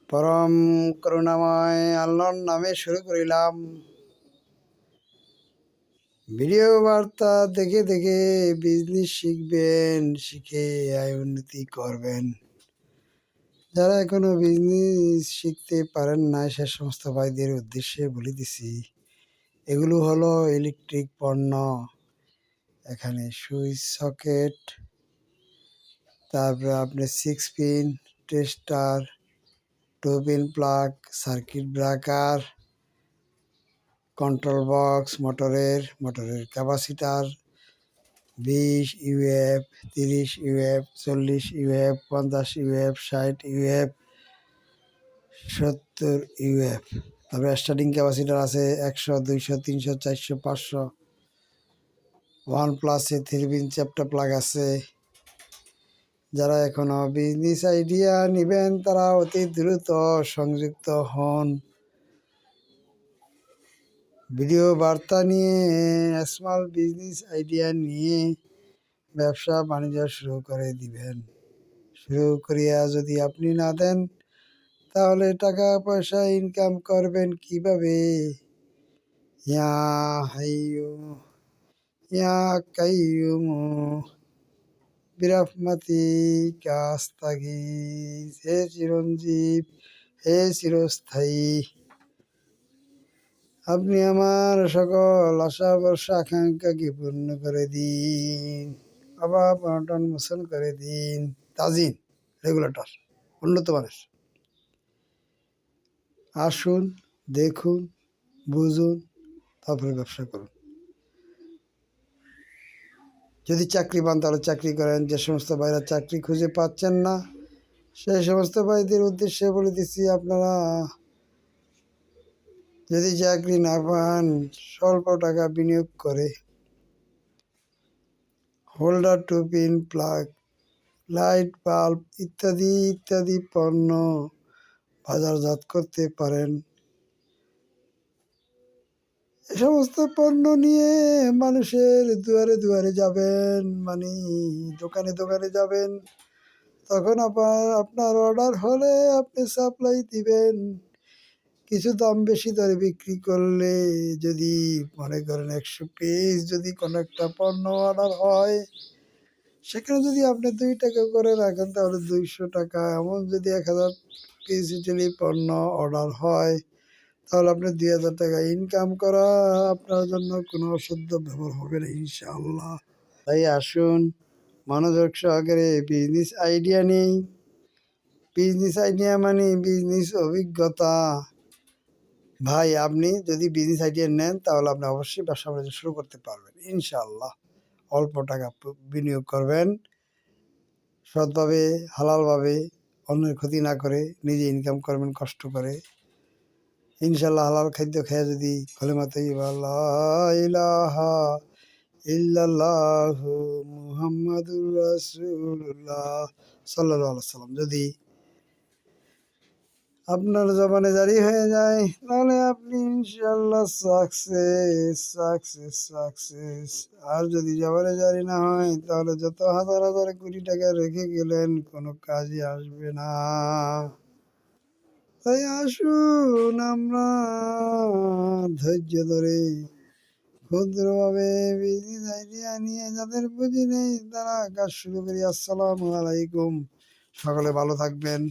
পরম করুণাময় আল্লাহর নামে শুরু করিলাম। ভিডিও বার্তা দেখে দেখে বিজনেস শিখবেন, শিখে আয় উন্নতি করবেন। যারা এখনো বিজনেস শিখতে পারেন না, সে সমস্ত ভাইদের উদ্দেশ্যে বলে দিছি, এগুলো হলো ইলেকট্রিক পণ্য। এখানে সুইচ, সকেট, তারপরে আপনার 6 pin tester, 2 pin plug, circuit breaker, control box, মোটরের capacitor, 20 UF, 30 UF, 40 UF, 50 UF, 60 UF, 70 UF. তারপরে স্টার্টিং ক্যাপাসিটার আছে 100, 200, 300, 400, 500। ওয়ান প্লাসে 3 পিন চ্যাপ্টার প্লাগ আছে। যারা এখনো বিজনেস আইডিয়া নেবেন তারা অতি দ্রুত সংযুক্ত হন। ভিডিও বার্তা নিয়ে, স্মল বিজনেস আইডিয়া নিয়ে ব্যবসা বাণিজ্য শুরু করে দিবেন। শুরু করিয়া যদি আপনি না দেন, তাহলে টাকা পয়সা ইনকাম করবেন কিভাবে? ইয়া হাইয়ু ইয়া কাইয়ুমু বিরহমাতিকা আস্তাগীথ। হে চিরঞ্জীব, হে চিরস্থায়ী, আপনি আমার সকল আশা ভরসা আকাঙ্ক্ষাকে পূর্ণ করে দিন, অভাব অনটন মোচন করে দিন। তাজিন রেগুলেটর উন্নত মানের। আসুন, দেখুন, বুঝুন, তারপরে ব্যবসা করুন। যদি চাকরি পান তাহলে চাকরি করেন। যে সমস্ত ভাইরা চাকরি খুঁজে পাচ্ছেন না, সেই সমস্ত ভাইদের উদ্দেশ্যে বলে দিচ্ছি, আপনারা যদি চাকরি না পান, স্বল্প টাকা বিনিয়োগ করে holder, 2 pin plug, light bulb ইত্যাদি ইত্যাদি পণ্য বাজারজাত করতে পারেন। এ সমস্ত পণ্য নিয়ে মানুষের দুয়ারে দুয়ারে যাবেন, মানে দোকানে দোকানে যাবেন। তখন আপনার অর্ডার হলে আপনি সাপ্লাই দিবেন। কিছু দাম বেশি দরে বিক্রি করলে, যদি মনে করেন 100 পিস যদি কোনো একটা পণ্য অর্ডার হয়, সেখানে যদি আপনি 2 টাকা করে রাখেন তাহলে 200 টাকা। এমন যদি 1000 পিস ইটালি পণ্য অর্ডার হয়, তাহলে আপনি 2000 টাকা ইনকাম করা আপনার জন্য কোনো অসাধ্য ব্যাপার হবে না ইনশাআল্লাহ। তাই আসুন, মনোযোগ সহকারে বিজনেস আইডিয়া নেই। বিজনেস আইডিয়া মানে বিজনেস অভিজ্ঞতা। ভাই, আপনি যদি বিজনেস আইডিয়া নেন তাহলে আপনি অবশ্যই ব্যবসা বাণিজ্য শুরু করতে পারবেন ইনশাআল্লাহ। অল্প টাকা বিনিয়োগ করবেন, সৎভাবে, হালালভাবে, অন্যের ক্ষতি না করে নিজে ইনকাম করবেন কষ্ট করে। ইনশাআল্লাহ হালাল খাদ্য খেয়ে যদি কলেমা তাইয়্যিবা লা ইলাহা ইল্লাল্লাহু মুহাম্মাদুর রাসূলুল্লাহ সাল্লাল্লাহু আলাইহি ওয়াসাল্লাম যদি আপনার জবানে জারি হয়ে যায়, তাহলে আপনি ইনশাআল্লাহ সাকসেস সাকসেস সাকসেস। আর যদি জবানে জারি না হয়, তাহলে যত হাজার হাজার কোটি টাকা রেখে গেলেন কোনো কাজে আসবে না। তাই আসুন, আমরা ধৈর্য ধরে ক্ষুদ্রভাবে বিজনেস আইডিয়া নিয়ে, যাদের পুঁজি নেই তারা কাজ শুরু করি। আসসালামু আলাইকুম। সকলে ভালো থাকবেন।